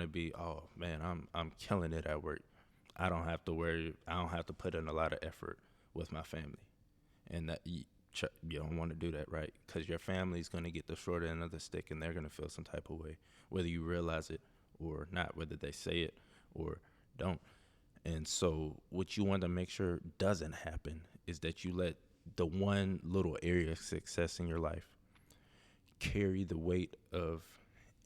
want to be, oh man, I'm killing it at work. I don't have to worry. I don't have to put in a lot of effort with my family, and that you don't want to do that, right? Because your family's going to get the short end of the stick, and they're going to feel some type of way, whether you realize it or not, whether they say it or don't. And so, what you want to make sure doesn't happen is that you let the one little area of success in your life carry the weight of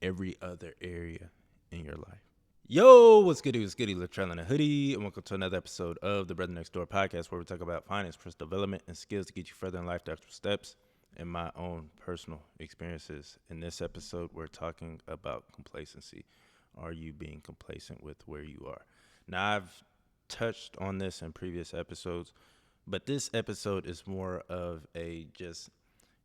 every other area in your life. Yo, what's goody? What's goody? Latrell in a hoodie, and welcome to another episode of the Brother Next Door podcast, where we talk about finance, personal development, and skills to get you further in life, the extra steps, and my own personal experiences. In this episode, we're talking about complacency. Are you being complacent with where you are? Now, I've touched on this in previous episodes, but this episode is more of a just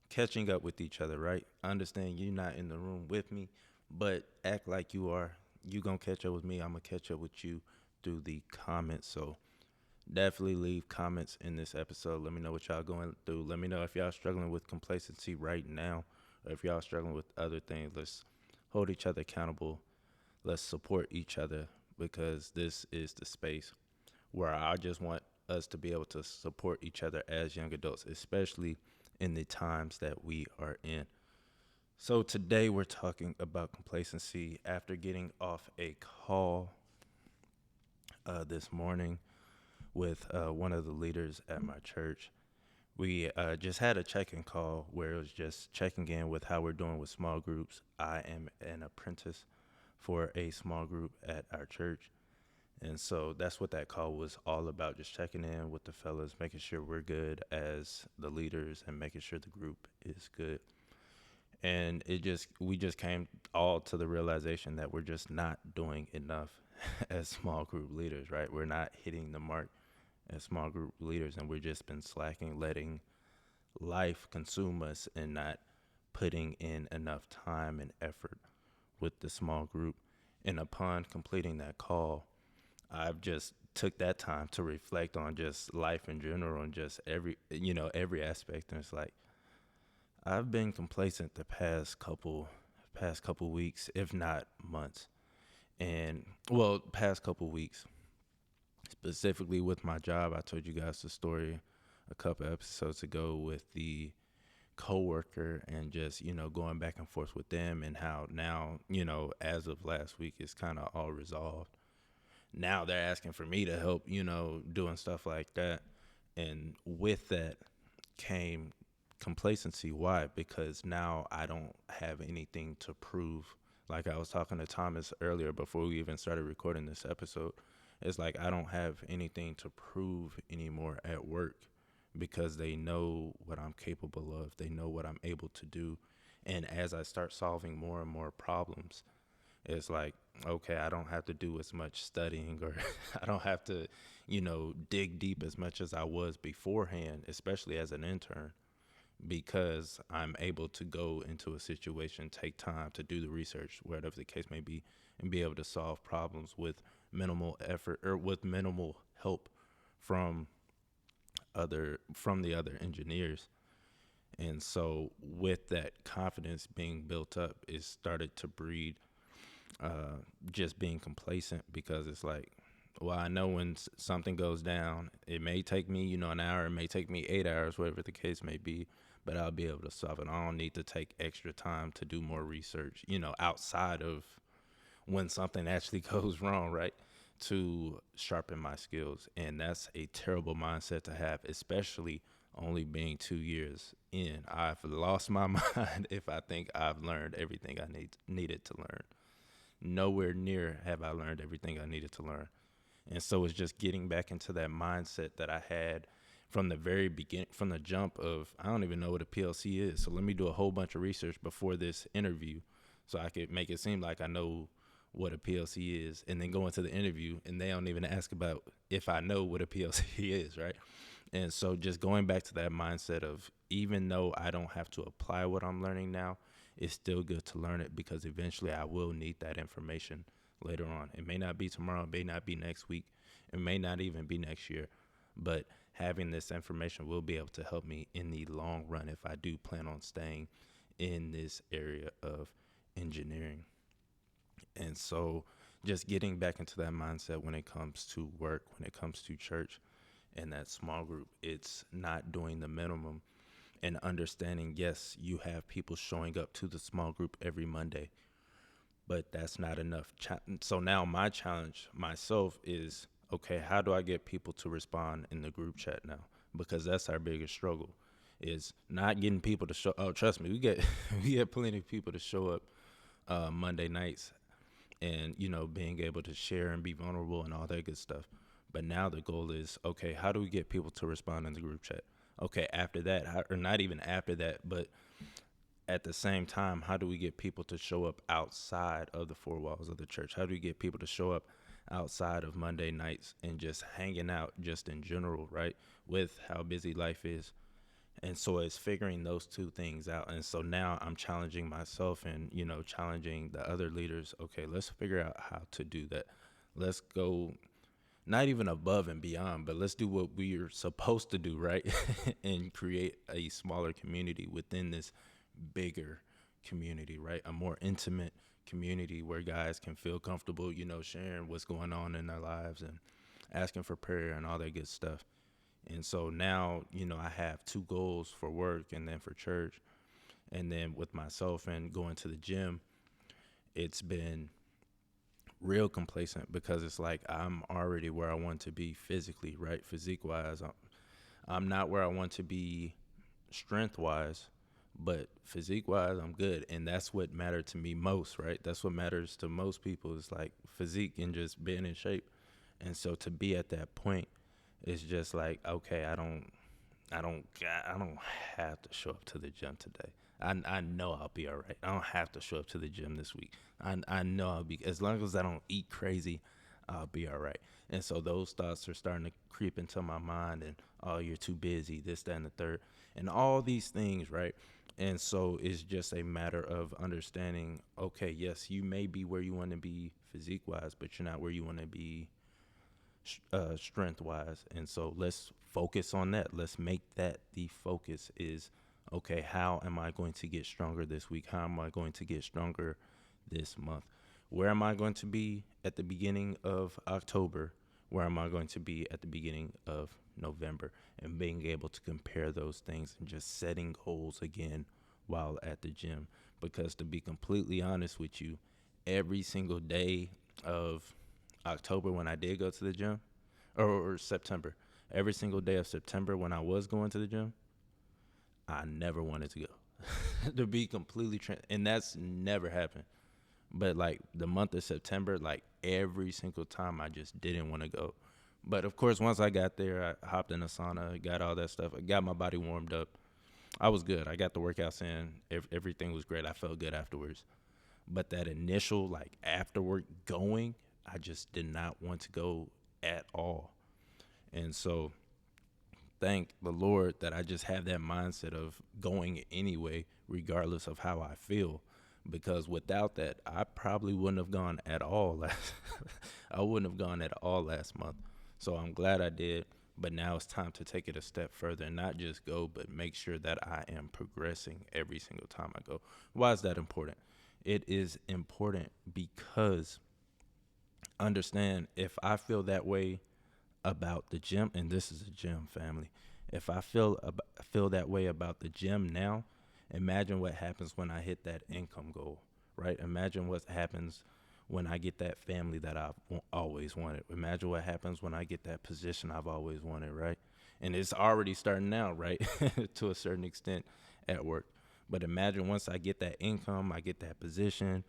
catching up with each other, right? I understand you're not in the room with me, but act like you are. You gonna catch up with me. I'm gonna catch up with you through the comments. So definitely leave comments in this episode. Let me know what y'all going through. Let me know if y'all struggling with complacency right now, or if y'all struggling with other things. Let's hold each other accountable. Let's support each other, because this is the space where I just want us to be able to support each other as young adults, especially in the times that we are in. So today we're talking about complacency after getting off a call this morning with one of the leaders at my church. We just had a check-in call where it was just checking in with how we're doing with small groups. I am an apprentice for a small group at our church. And so that's what that call was all about, just checking in with the fellas, making sure we're good as the leaders and making sure the group is good. And we just came all to the realization that we're just not doing enough as small group leaders, right? We're not hitting the mark as small group leaders, and we've just been slacking, letting life consume us and not putting in enough time and effort with the small group. And upon completing that call, I've just took that time to reflect on just life in general and just every aspect. And it's like, I've been complacent the past couple weeks, if not months. And well, past couple weeks, specifically with my job. I told you guys the story a couple episodes ago with the coworker, and just, going back and forth with them, and how now, as of last week, it's kind of all resolved. Now they're asking for me to help, doing stuff like that. And with that came complacency. Why? Because now I don't have anything to prove. Like I was talking to Thomas earlier before we even started recording this episode. It's like I don't have anything to prove anymore at work, because they know what I'm capable of. They know what I'm able to do. And as I start solving more and more problems, it's like, okay, I don't have to do as much studying, or I don't have to, dig deep as much as I was beforehand, especially as an intern, because I'm able to go into a situation, take time to do the research, whatever the case may be, and be able to solve problems with minimal effort, or with minimal help from the other engineers. And so with that confidence being built up, it started to breed just being complacent, because it's like, well, I know when something goes down, it may take me, an hour, it may take me 8 hours, whatever the case may be, but I'll be able to solve it. I don't need to take extra time to do more research, outside of when something actually goes wrong, right? To sharpen my skills. And that's a terrible mindset to have, especially only being 2 years in. I've lost my mind if I think I've learned everything I needed to learn. Nowhere near have I learned everything I needed to learn. And so it's just getting back into that mindset that I had from the very beginning, from the jump of, I don't even know what a PLC is. So let me do a whole bunch of research before this interview so I could make it seem like I know what a PLC is, and then go into the interview and they don't even ask about if I know what a PLC is, right? And so just going back to that mindset of, even though I don't have to apply what I'm learning now, it's still good to learn it, because eventually I will need that information later on. It may not be tomorrow, it may not be next week, it may not even be next year, but having this information will be able to help me in the long run if I do plan on staying in this area of engineering. And so just getting back into that mindset when it comes to work, when it comes to church and that small group. It's not doing the minimum and understanding, yes, you have people showing up to the small group every Monday, but that's not enough. So now my challenge myself is, okay, how do I get people to respond in the group chat now? Because that's our biggest struggle, is not getting people to show. Oh, trust me, we get we get plenty of people to show up Monday nights, and being able to share and be vulnerable and all that good stuff. But now the goal is, okay, how do we get people to respond in the group chat? Okay, after that, or not even after that, but at the same time, how do we get people to show up outside of the four walls of the church? How do we get people to show up outside of Monday nights and just hanging out just in general, right? With how busy life is. And so it's figuring those two things out. And so now I'm challenging myself and, challenging the other leaders. Okay, let's figure out how to do that. Let's go not even above and beyond, but let's do what we're supposed to do, right? And create a smaller community within this bigger community, right? A more intimate community where guys can feel comfortable, sharing what's going on in their lives and asking for prayer and all that good stuff. And so now, I have two goals for work and then for church. And then with myself and going to the gym, it's been real complacent because it's like I'm already where I want to be physically, right? Physique wise, I'm not where I want to be strength wise, but physique wise, I'm good. And that's what mattered to me most, right? That's what matters to most people is like physique and just being in shape. And so to be at that point, it's just like, okay, I don't have to show up to the gym today. I know I'll be all right. I don't have to show up to the gym this week. I know I'll be, as long as I don't eat crazy, I'll be all right. And so those thoughts are starting to creep into my mind and, oh, you're too busy, this, that, and the third, and all these things, right? And so it's just a matter of understanding, okay, yes, you may be where you want to be physique wise, but you're not where you want to be strength wise. And so let's focus on that. Let's make that the focus is, okay, how am I going to get stronger this week? How am I going to get stronger this month? Where am I going to be at the beginning of October? Where am I going to be at the beginning of November? And being able to compare those things and just setting goals again while at the gym. Because to be completely honest with you, every single day of October when I did go to the gym, or September, every single day of September when I was going to the gym, I never wanted to go. To be completely and that's never happened. But like the month of September, like every single time I just didn't want to go. But of course, once I got there, I hopped in the sauna, got all that stuff. I got my body warmed up. I was good. I got the workouts in. Everything was great. I felt good afterwards. But that initial, like, after work going, I just did not want to go at all. And so thank the Lord that I just have that mindset of going anyway, regardless of how I feel. Because without that, I probably wouldn't have gone at all. I wouldn't have gone at all last month. So I'm glad I did. But now it's time to take it a step further and not just go, but make sure that I am progressing every single time I go. Why is that important? It is important because understand, if I feel that way about the gym, and this is a gym, family, if I feel that way about the gym now, imagine what happens when I hit that income goal, right? Imagine what happens when I get that family that I've always wanted. Imagine what happens when I get that position I've always wanted, right? And it's already starting now, right? To a certain extent at work. But imagine once I get that income, I get that position,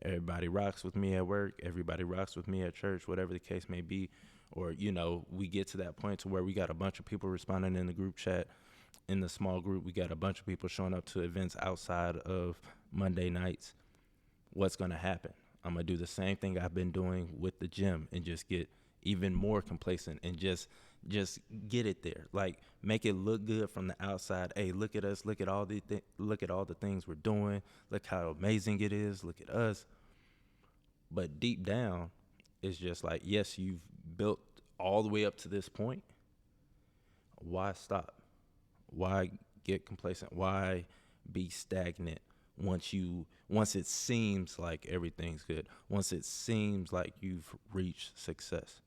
everybody rocks with me at work, everybody rocks with me at church, whatever the case may be. Or, we get to that point to where we got a bunch of people responding in the group chat, in the small group. We got a bunch of people showing up to events outside of Monday nights. What's going to happen? I'm going to do the same thing I've been doing with the gym and just get even more complacent and just get it there. Like, make it look good from the outside. Hey, look at us. Look at all the things we're doing. Look how amazing it is. Look at us. But deep down, it's just like, yes, you've built all the way up to this point. Why stop? Why get complacent? Why be stagnant once it seems like everything's good, once it seems like you've reached success,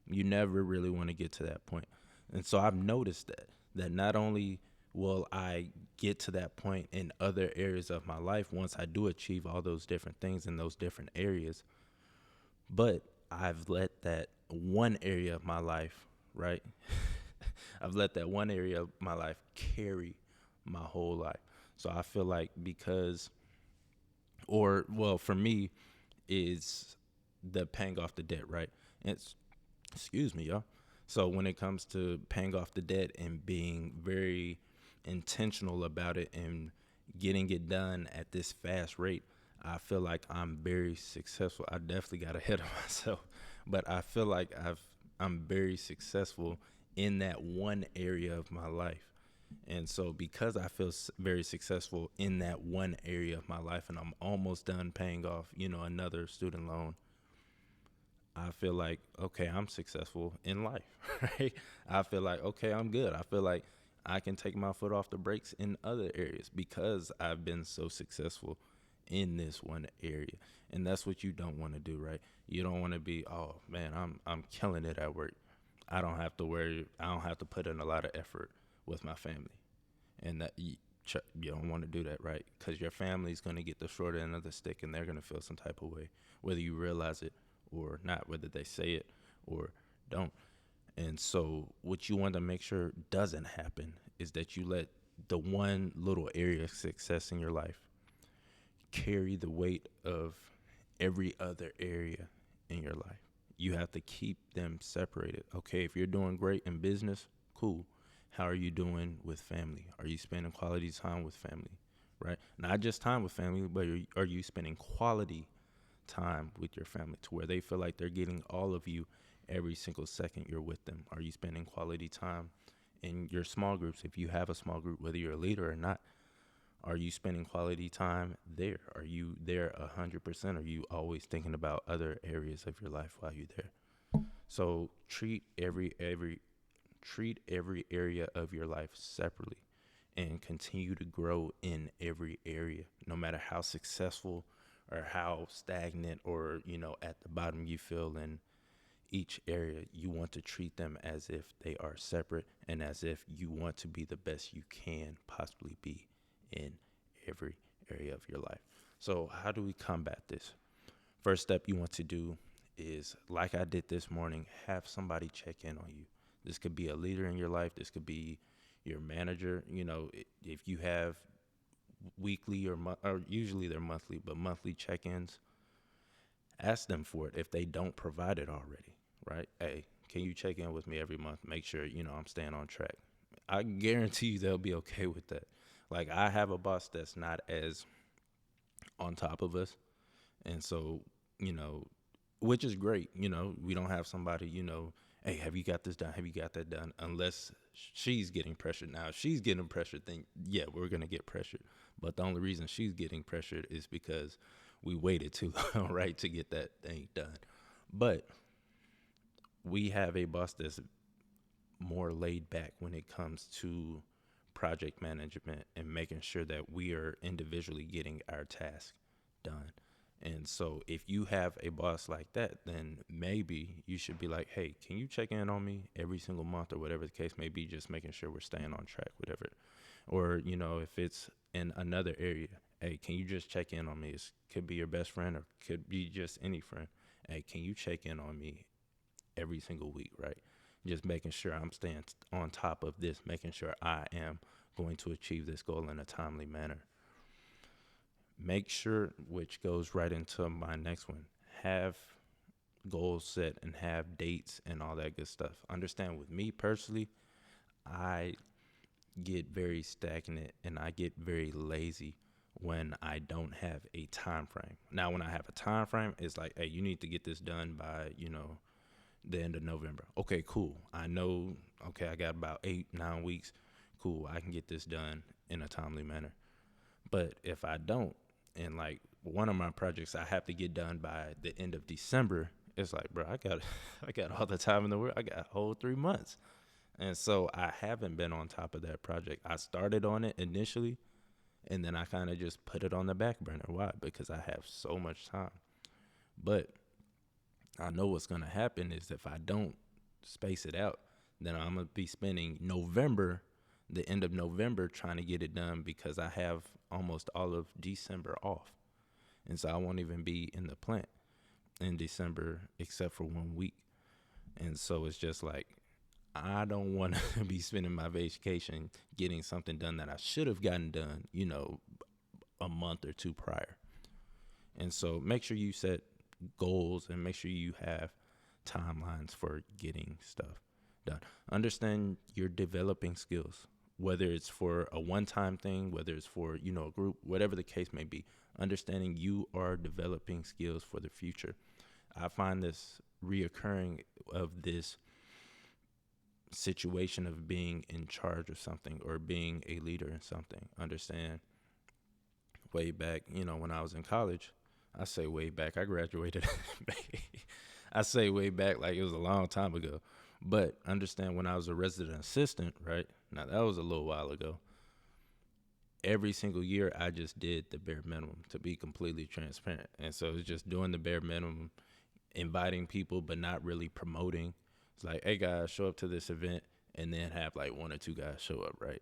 you never really want to get to that point. And so I've noticed that not only will I get to that point in other areas of my life once I do achieve all those different things in those different areas, but I've let that one area of my life, right? I've let that one area of my life carry my whole life. So I feel like because, or well, for me, is the paying off the debt, right? It's, excuse me, y'all. So when it comes to paying off the debt and being very intentional about it and getting it done at this fast rate, I feel like I'm very successful. I definitely got ahead of myself, but I feel like I'm very successful in that one area of my life. And so because I feel very successful in that one area of my life and I'm almost done paying off, another student loan, I feel like, okay, I'm successful in life, right? I feel like, okay, I'm good. I feel like I can take my foot off the brakes in other areas because I've been so successful in this one area. And that's what you don't want to do, right? You don't want to be, oh man, I'm killing it at work. I don't have to worry. I don't have to put in a lot of effort with my family. And that you don't want to do that, right? Because your family's going to get the short end of the stick and they're going to feel some type of way, whether you realize it or not, whether they say it or don't. And so what you want to make sure doesn't happen is that you let the one little area of success in your life carry the weight of every other area in your life. You have to keep them separated. Okay, if you're doing great in business, cool. How are you doing with family? Are you spending quality time with family, right? Not just time with family, but are you spending quality time with your family to where they feel like they're getting all of you every single second you're with them? Are you spending quality time in your small groups? If you have a small group, whether you're a leader or not, are you spending quality time there? Are you there 100%? Are you always thinking about other areas of your life while you're there? So treat every area of your life separately and continue to grow in every area, no matter how successful or how stagnant or, at the bottom you feel in each area. You want to treat them as if they are separate and as if you want to be the best you can possibly be in every area of your life. So how do we combat this? First step you want to do is, like I did this morning, have somebody check in on you. This could be a leader in your life. This could be your manager. If you have weekly or usually they're monthly, but monthly check-ins, ask them for it if they don't provide it already, right? Hey, can you check in with me every month? Make sure, I'm staying on track. I guarantee you they'll be okay with that. Like, I have a boss that's not as on top of us. And so, which is great. We don't have somebody, hey, have you got this done? Have you got that done? Unless she's getting pressured. Now, if she's getting pressured, then yeah, we're going to get pressured. But the only reason she's getting pressured is because we waited too long, right, to get that thing done. But we have a boss that's more laid back when it comes to project management and making sure that we are individually getting our task done. And so if you have a boss like that, then maybe you should be like, hey, can you check in on me every single month or whatever the case may be, just making sure we're staying on track, whatever. Or, if it's in another area, hey, can you just check in on me? It could be your best friend or could be just any friend. Hey, can you check in on me every single week, right? Just making sure I'm staying on top of this, making sure I am going to achieve this goal in a timely manner. Make sure, which goes right into my next one, have goals set and have dates and all that good stuff. Understand, with me personally, I get very stagnant and I get very lazy when I don't have a time frame. Now, when I have a time frame, it's like, hey, you need to get this done by, the end of November. Okay, cool. I know, okay, I got about 8-9 weeks. Cool, I can get this done in a timely manner. But if I don't, and like one of my projects I have to get done by the end of December, it's like, bro, I got all the time in the world. I got a whole 3 months. And so I haven't been on top of that project. I started on it initially, And then I kind of just put it on the back burner. Why? Because I have so much time. But I know what's going to happen is if I don't space it out, then I'm going to be spending November, the end of November, trying to get it done because I have almost all of December off. And so I won't even be in the plant in December except for 1 week. And so it's just like, I don't want to be spending my vacation getting something done that I should have gotten done, a month or two prior. And so make sure you set goals and make sure you have timelines for getting stuff done. Understand you're developing skills, whether it's for a one-time thing, whether it's for, a group, whatever the case may be. Understanding you are developing skills for the future. I find this reoccurring of this situation of being in charge of something or being a leader in something. Understand way back, when I was in college, I say way back, I graduated. I say way back like it was a long time ago. But understand when I was a resident assistant, right? Now that was a little while ago. Every single year I just did the bare minimum, to be completely transparent. And so it's just doing the bare minimum, inviting people, but not really promoting. It's like, hey guys, show up to this event, and then have like one or two guys show up, right?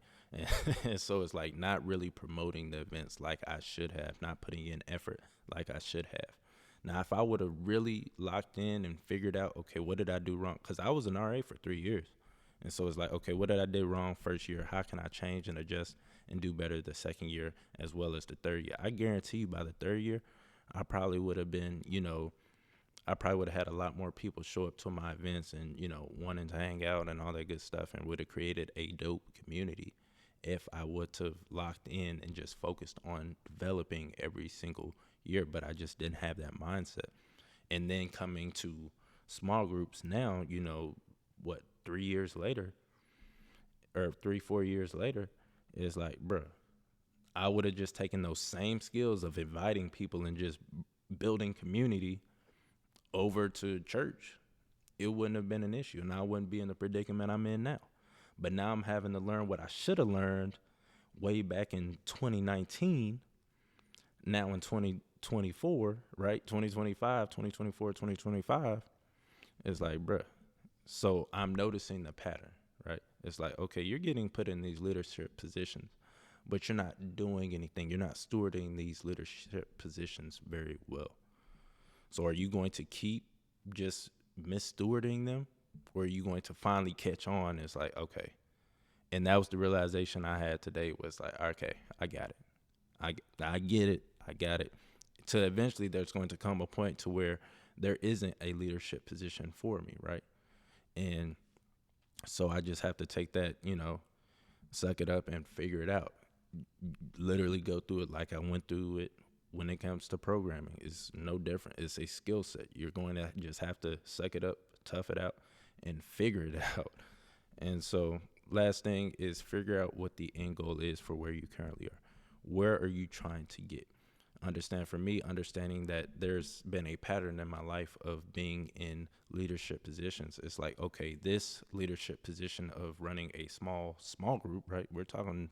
And so it's like not really promoting the events like I should have, not putting in effort like I should have. Now, if I would have really locked in and figured out, okay, what did I do wrong? Because I was an RA for 3 years. And so it's like, okay, what did I do wrong first year? How can I change and adjust and do better the second year as well as the third year? I guarantee you by the third year, I probably would have been, I probably would have had a lot more people show up to my events and, wanting to hang out and all that good stuff, and would have created a dope community if I would have locked in and just focused on developing every single year. But I just didn't have that mindset. And then coming to small groups now, 3 years later or 4 years later, is like, bruh, I would have just taken those same skills of inviting people and just building community over to church. It wouldn't have been an issue, and I wouldn't be in the predicament I'm in now. But now I'm having to learn what I should have learned way back in 2019, now in 2024, right? 2025, 2024, 2025. It's like, bruh. So I'm noticing the pattern, right? It's like, okay, you're getting put in these leadership positions, but you're not doing anything. You're not stewarding these leadership positions very well. So are you going to keep just misstewarding them, or are you going to finally catch on? It's like, okay. And that was the realization I had today, was like, okay, I got it. I get it. I got it. So eventually there's going to come a point to where there isn't a leadership position for me, right? And so I just have to take that, suck it up and figure it out. Literally go through it like I went through it when it comes to programming. It's no different. It's a skill set. You're going to just have to suck it up, tough it out, and figure it out. And so last thing is figure out what the end goal is for where you currently are. Where are you trying to get? Understand, for me, understanding that there's been a pattern in my life of being in leadership positions. It's like, okay, this leadership position of running a small group, right? We're talking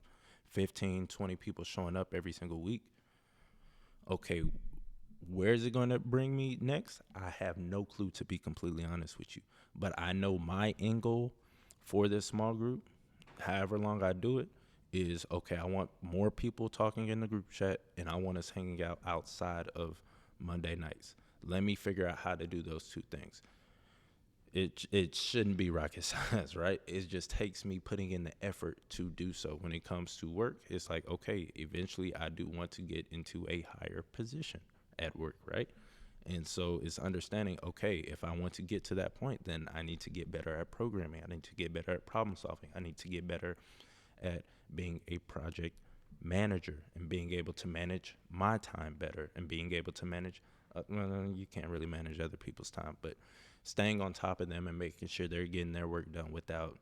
15, 20 people showing up every single week. Okay, where is it going to bring me next? I have no clue, to be completely honest with you. But I know my end goal for this small group, however long I do it, is, okay, I want more people talking in the group chat, and I want us hanging out outside of Monday nights. Let me figure out how to do those two things. It shouldn't be rocket science, right? It just takes me putting in the effort to do so. When it comes to work, it's like, okay, eventually I do want to get into a higher position at work, right? And so it's understanding, okay, if I want to get to that point, then I need to get better at programming. I need to get better at problem solving. I need to get better at being a project manager and being able to manage my time better, and being able to manage, you can't really manage other people's time, but staying on top of them and making sure they're getting their work done without,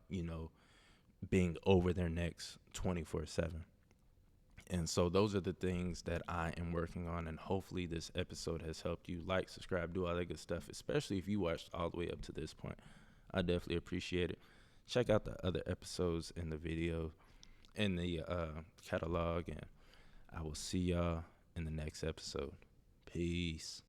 being over their necks 24/7. And so those are the things that I am working on, and hopefully this episode has helped you. Like, subscribe, do all that good stuff, especially if you watched all the way up to this point. I definitely appreciate it. Check out the other episodes in the video, in the catalog, and I will see y'all in the next episode. Peace.